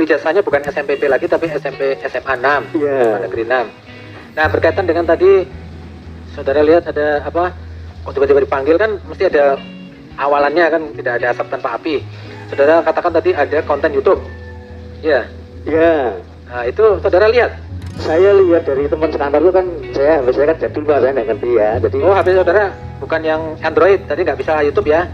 ijazahnya bukan SMPP lagi tapi SMP SMA 6, Iya. negeri 6. Nah, berkaitan dengan tadi saudara lihat ada apa? Kok tiba-tiba dipanggil kan mesti ada awalannya kan, tidak ada asap tanpa api. Saudara katakan tadi ada konten YouTube. Ya. Iya. Nah, itu saudara lihat. Saya lihat dari teman sekantor itu kan, saya kan jadul Pak, saya nggak ngerti ya. Jadi Oh, HP saudara bukan yang Android, tadi nggak bisa YouTube ya?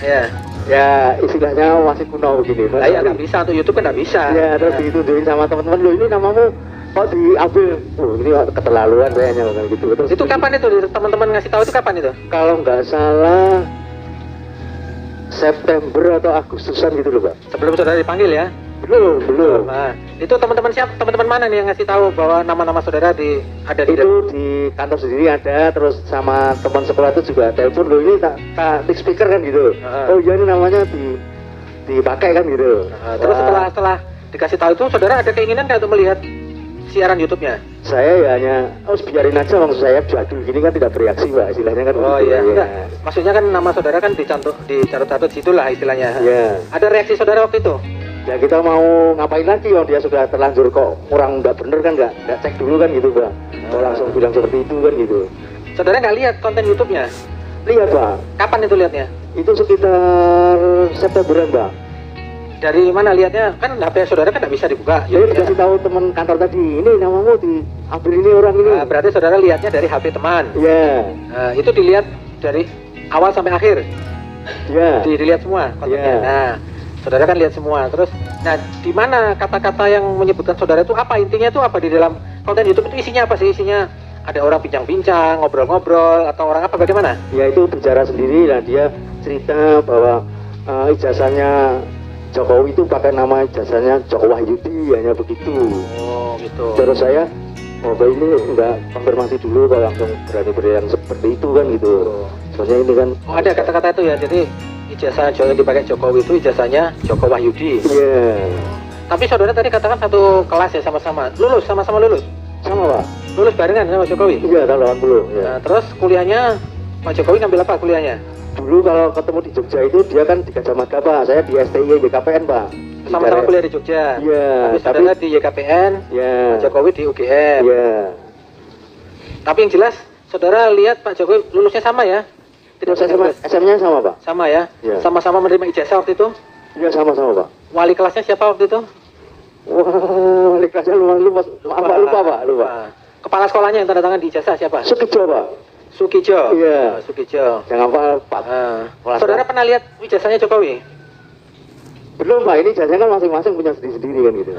Ya. ya istilahnya masih kuno begini. Lah ya nggak bisa, untuk YouTube kan nggak bisa. Ya, terus ditunjukin sama teman-teman, lo ini namamu kok diambil. Oh, ini keterlaluan kayaknya kan gitu. Terus Itu kapan itu teman-teman ngasih tahu itu kapan itu? kalau nggak salah September atau Agustusan gitu loh Pak. Sebelum saudara dipanggil ya? Belum. Nah, itu teman-teman siapa? Teman-teman mana nih yang ngasih tahu bahwa nama-nama saudara ada di Itu di kantor sendiri ada, terus sama teman sekolah itu juga telepon, lo ini tak di speaker kan gitu. Oh iya ini namanya dipakai kan gitu. Terus Wah, setelah dikasih tahu itu saudara ada keinginan nggak untuk melihat siaran YouTube-nya? saya ya hanya biarin aja, maksud saya jadul gini kan tidak bereaksi Pak, istilahnya kan. Oh begitu, iya, ya. enggak. Maksudnya kan nama saudara kan dicatat situlah istilahnya. Ya. Ada reaksi saudara waktu itu? Ya kita mau ngapain lagi, oh dia sudah terlanjur kok kurang nggak bener kan, nggak cek dulu kan gitu Pak. Kalau langsung bilang seperti itu kan gitu. Saudara nggak lihat konten YouTube-nya? Lihat Pak, Kapan itu lihatnya? itu sekitar Septemberan Pak. Dari mana lihatnya? Kan HP saudara kan nggak bisa dibuka. Saya dikasih tahu teman kantor tadi, ini namamu diambil ini orang ini. Nah, berarti saudara lihatnya dari HP teman. Iya, Nah, itu dilihat dari awal sampai akhir. iya. Dilihat semua kontennya. Iya. Nah, saudara kan lihat semua. Terus, nah di mana kata-kata yang menyebutkan saudara itu apa? Intinya itu apa di dalam konten YouTube itu isinya apa sih? Isinya ada orang bincang-bincang, ngobrol-ngobrol, atau orang apa? Bagaimana? Ya itu bicara sendiri lah, dia cerita bahwa ijazahnya Jokowi itu pakai nama ijazahnya Joko Wahyudi, hanya begitu. Oh, gitu. Terus saya, oh Pak ini enggak konfirmasi dulu Pak, langsung berani yang seperti itu kan gitu. Soalnya ini kan. Oh, ada kata-kata itu ya. Jadi ijazah yang dipakai Jokowi itu ijazahnya Joko Wahyudi. Iya. Tapi saudara tadi katakan satu kelas ya sama-sama. Lulus, sama-sama lulus. Sama Pak. Lulus barengan sama Jokowi. Iya, tahun 80 ya. Nah, terus kuliahnya Pak Jokowi ngambil apa kuliahnya? Dulu kalau ketemu di Jogja itu dia kan di Gajah Mada Pak, saya di STI BKPN Pak. Sama-sama kuliah di Jogja. Iya, Tapi saudara di YKPN, ya. Pak Jokowi di UGM. Iya. Tapi yang jelas saudara lihat Pak Jokowi lulusnya sama ya? Terus SM-nya sama Pak? Sama ya? Iya. Sama-sama menerima ijazah waktu itu? Iya sama-sama Pak. Wali kelasnya siapa waktu itu? Wah, wali kelasnya lupa Pak, lupa. Nah, kepala sekolahnya yang tanda tangan di ijazah siapa? Sukijo Pak. Sukijo. Iya. Sukijo. Jangan Pak. Nah, saudara pernah lihat ijazahnya Jokowi? Belum Pak, ini jasanya kan masing-masing punya sendiri-sendiri kan gitu.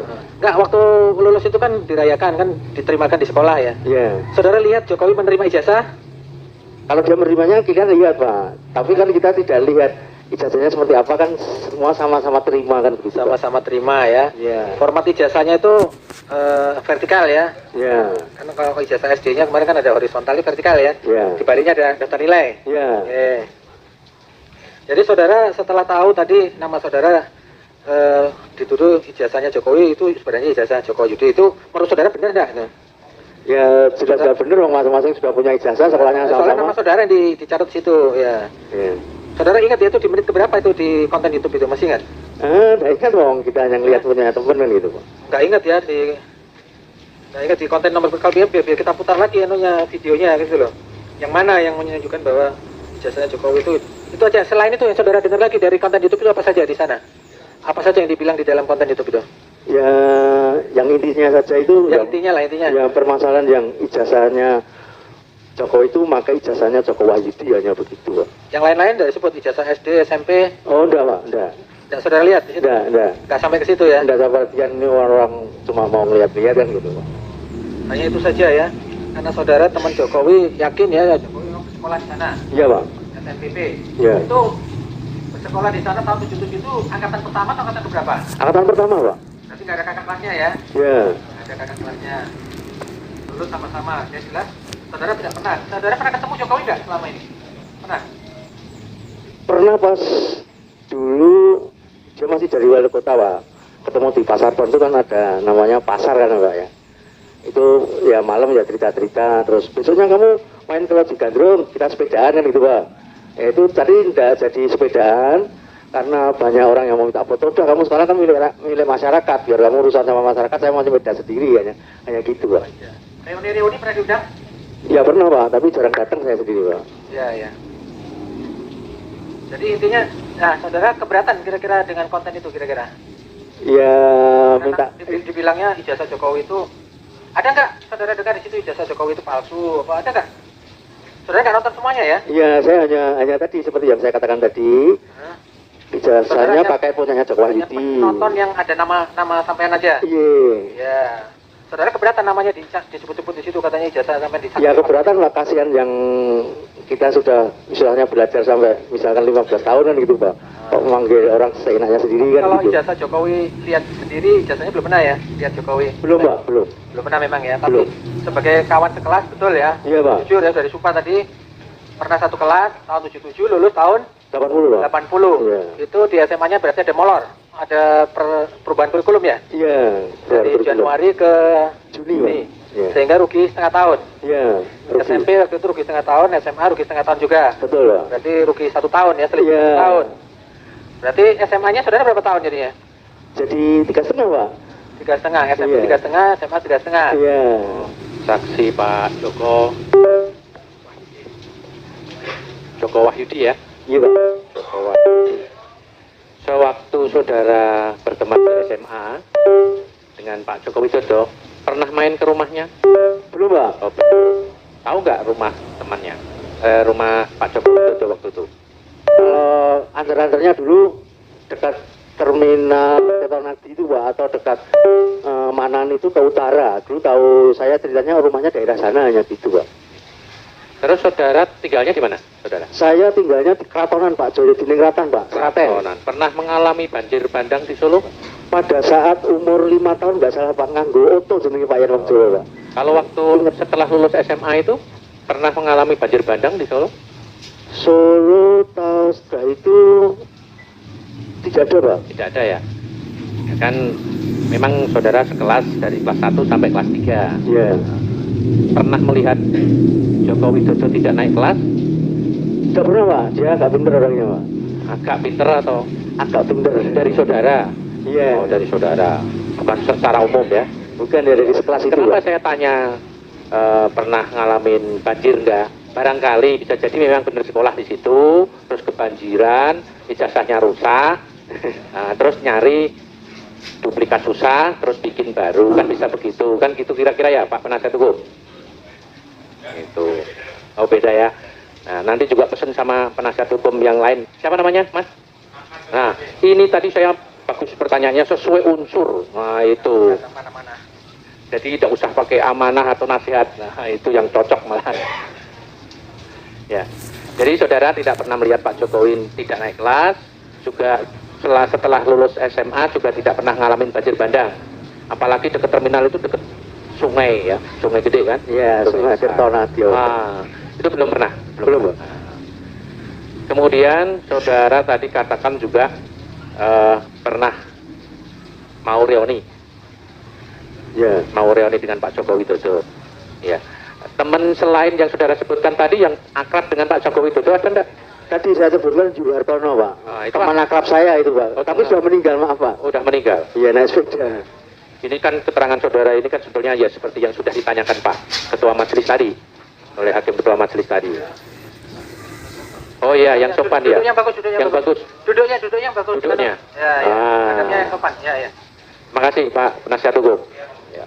Enggak, waktu lulus itu kan dirayakan kan, diterimakan di sekolah ya. Iya. Saudara lihat Jokowi menerima ijazah? Kalau dia menerimanya kita lihat Pak, tapi kan kita tidak lihat ijazahnya seperti apa, kan semua sama-sama terima kan begitu Pak. Sama-sama terima ya. Iya. Format ijazahnya itu vertikal ya. Iya. Karena kalau ijazah SD-nya kemarin kan ada horizontal, ini vertikal ya. Iya. Di baliknya ada daftar nilai. Iya. Oke. Jadi saudara setelah tahu tadi nama saudara dituduh ijazahnya Jokowi itu sebenarnya ijazah Joko Yudi, itu menurut saudara benar enggak? Ya jelas benar, masing-masing sudah punya ijazah, sekolahnya Soalnya sama-sama. nama saudara yang dicatat situ ya. Iya. Saudara ingat ya itu di menit keberapa itu di konten YouTube itu, masih ingat? Nggak ingat dong, kita yang lihat punya temen kan gitu Pak. Nggak ingat ya nggak ingat di konten nomor berkali biar kita putar lagi anunya videonya gitu loh. Yang mana yang menunjukkan bahwa ijazahnya Jokowi itu aja. Selain itu yang saudara dengar lagi dari konten YouTube itu apa saja di sana? Apa saja yang dibilang di dalam konten YouTube itu? Ya, yang intinya saja itu Intinya. yang permasalahan yang ijazahnya Jokowi itu maka ijazahnya Joko Wahyudi, hanya begitu Pak. Yang lain-lain dari sebut ijazah SD, SMP? Oh enggak Pak, enggak. Enggak saudara lihat di situ? Enggak. Enggak sampai ke situ ya? Enggak sampai ini orang cuma mau ngeliat-lihat kan gitu Pak. Hanya itu saja ya. Karena saudara teman Jokowi yakin ya Jokowi mau sekolah di sana. Iya Pak. SNPP. Iya. Itu sekolah di sana tahun 77 itu angkatan pertama atau angkatan berapa? Angkatan pertama Pak. Berarti nggak ada kakak kelasnya ya? Iya. Nggak ada kakak kelasnya. Lulus sama-sama. Ya jelas. Saudara tidak pernah. Saudara pernah ketemu Jokowi nggak selama ini? Pernah? Pernah pas dulu dia masih dari wali kota Pak. Ketemu di Pasar Pon itu kan ada namanya pasar kan Pak ya. Itu ya malam ya cerita-cerita, terus besoknya kamu main kalau di Gandrung, kita sepedaan kan gitu Pak. Itu tadi enggak jadi sepedaan, karena banyak orang yang mau minta foto, udah kamu sekarang kan milik masyarakat, biar kamu urusan sama masyarakat, saya mau sepeda sendiri, hanya gitu Pak. Reuni pernah diundang? Ya pernah Pak, tapi jarang datang saya sendiri Pak. Iya, iya. Jadi intinya, nah saudara keberatan kira-kira dengan konten itu kira-kira? Ya Karena minta. dibilangnya ijazah Jokowi itu, ada nggak saudara dengar di situ ijazah Jokowi itu palsu, apa ada nggak? Saudara nggak nonton semuanya ya? Iya, saya hanya tadi seperti yang saya katakan tadi, ijazahnya pakai punyanya Joko Hanya Wahyudi. penonton yang ada nama sampean aja. Iya. Ya. Saudara keberatan namanya disebut-sebut di situ katanya ijazah sampai di. Ya keberatan lah, kasihan yang kita sudah misalnya belajar sampai misalkan 15 tahun kan gitu Pak. Kok memanggil orang seenaknya sendiri kan Kalau gitu. ijazah Jokowi lihat sendiri, ijazahnya belum pernah ya lihat Jokowi? Belum Pak, belum. Belum pernah memang ya, tapi Belum. sebagai kawan sekelas betul ya? Iya Pak. Jujur ya dari Supa tadi, pernah satu kelas tahun 77, lulus tahun 80 Pak. 80. Iya. Itu di SMA-nya berarti ada molor, ada perubahan kurikulum ya? Iya. Dari Januari ke Juni Pak. Iya. Sehingga rugi setengah tahun. Iya. SMP waktu itu rugi setengah tahun, SMA rugi setengah tahun juga. Betul Pak. Berarti rugi 1 tahun ya, selisih Iya. 1 tahun. Berarti SMA-nya saudara berapa tahun jadinya? Jadi 3,5 Pak. 3,5, SMP Iya. 3,5, SMA 3,5. Iya. Saksi Pak Joko Wahyudi ya. Iya Pak. Joko Wahyudi. Sewaktu saudara berteman di SMA dengan Pak Joko Widodo, pernah main ke rumahnya? Belum Pak. Oh, belum. Tahu nggak rumah temannya? Rumah Pak Joko Widodo waktu itu? Antar-antarnya dulu dekat terminal Kertanagri itu Pak, atau dekat Manan itu ke utara. Dulu tahu saya ceritanya rumahnya daerah sana, hanya gitu Pak. Terus saudara tinggalnya di mana, saudara? Saya tinggalnya di Keratonan Pak, Joyo Diningrat Pak, Klaten. Kratonan. Pernah mengalami banjir bandang di Solo? Pada saat umur 5 tahun nggak salah Pak, nganggo oto jenenge Pak Yan Wong Jawa Pak. Kalau waktu setelah lulus SMA itu pernah mengalami banjir bandang di Solo? Solo tahun setelah itu tidak ada Pak. Tidak ada ya? Ya kan memang saudara sekelas dari kelas 1 sampai kelas 3. Iya. Pernah melihat Joko Widodo tidak naik kelas? Tidak pernah Pak, dia agak pinter orangnya Pak. Agak pinter atau Agak pinter. dari saudara? Iya. Oh, dari saudara. Bukan secara umum ya? Bukan ya, dari sekelas itu Kenapa Pak. saya tanya pernah ngalamin banjir enggak? Barangkali bisa jadi memang benar sekolah di situ, terus kebanjiran, ijazahnya rusak, nah, terus nyari duplikat susah, terus bikin baru, kan bisa begitu, kan gitu kira-kira ya Pak Penasihat Hukum? Itu, oh beda ya. Nah, nanti juga pesen sama penasihat hukum yang lain. Siapa namanya, Mas? Nah, ini tadi saya bagus pertanyaannya sesuai unsur. Nah, itu. Mana-mana. Jadi tidak usah pakai amanah atau nasihat. Nah, itu yang cocok malah. Ya. Jadi saudara tidak pernah melihat Pak Jokowi tidak naik kelas, juga setelah lulus SMA juga tidak pernah ngalamin banjir bandang. Apalagi dekat terminal itu dekat sungai ya, sungai gede kan? Iya, Sungai Kertanagri. Ah, itu belum pernah. Belum Pak. Kemudian saudara tadi katakan juga pernah mau reuni Iya. dengan Pak Joko Widodo. Ya. Teman selain yang saudara sebutkan tadi yang akrab dengan Pak Joko Widodo ada enggak? Tadi saya sebutkan Juru Hartono Pak. Itu Teman akrab saya itu Pak. Oh, Tapi teman. sudah meninggal, maaf Pak. Udah meninggal. Iya, naik sepeda. Ini kan keterangan saudara ini kan sebetulnya ya seperti yang sudah ditanyakan Pak Ketua Majelis tadi oleh Hakim Ketua Majelis tadi. Oh iya, yang sopan ya. Duduknya bagus, duduknya Yang bagus. Duduknya bagus. Duduknya. Ya, ya. Ah. Adabnya yang sopan. Ya, ya. Makasih Pak Penasihat Hukum. Ya.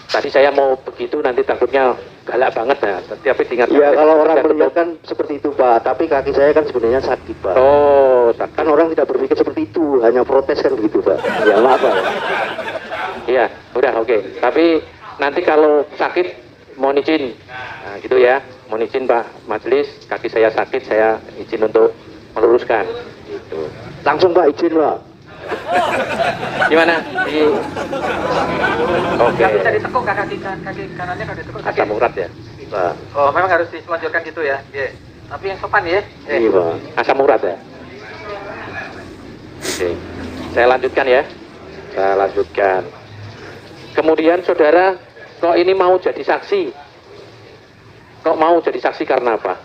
Tadi saya mau begitu nanti takutnya galak banget ya. Tapi diingat. Iya, kalau orang melihat kan seperti itu Pak. Tapi kaki saya kan sebenarnya sakit Pak. Oh, sakit. Kan orang tidak berpikir seperti itu, hanya protes kan begitu Pak. Ya maaf Pak. Iya, udah oke. Tapi nanti kalau sakit mohon izin. Nah, gitu ya. Mohon izin Pak Majelis, kaki saya sakit, saya izin untuk meluruskan. Gitu. Langsung Pak, izin Pak. Gimana? Oke. Nggak bisa ditekuk kaki kanannya kalau ditekuk sakit. Asam urat ya. Pak. Oh, memang harus diselonjorkan gitu ya. Iya. Tapi yang sopan ya. Iya Pak. Asam urat ya. Oke. Saya lanjutkan ya. Saya lanjutkan. Kemudian saudara, kok ini mau jadi saksi? Kok mau jadi saksi karena apa?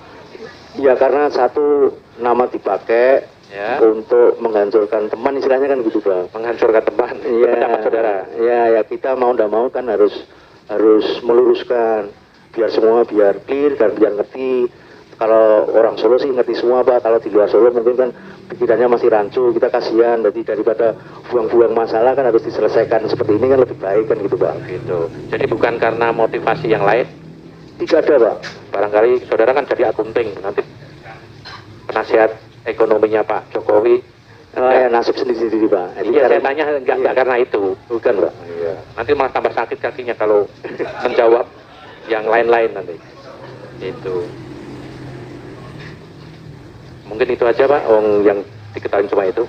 Ya karena satu nama dipakai, Ya. untuk menghancurkan teman, istilahnya kan gitu Pak. Menghancurkan teman. Iya, Pendapat saudara. ya kita mau tidak mau kan harus meluruskan biar semua biar clear dan biar ngerti. Kalau orang Solo sih ngerti semua Pak, kalau di luar Solo mungkin kan pikirannya masih rancu, kita kasihan, jadi daripada buang-buang masalah kan harus diselesaikan seperti ini kan lebih baik kan gitu Pak. Gitu. Jadi bukan karena motivasi yang lain. Tidak ada Pak. Barangkali saudara kan jadi akunting, nanti penasihat ekonominya Pak Jokowi. Ya nasib sendiri-sendiri Pak. Iya, saya tanya enggak karena itu. Bukan Pak. Iya. Nanti malah tambah sakit kakinya kalau menjawab yang lain-lain nanti. Itu. Mungkin itu aja Pak, yang diketahui cuma itu.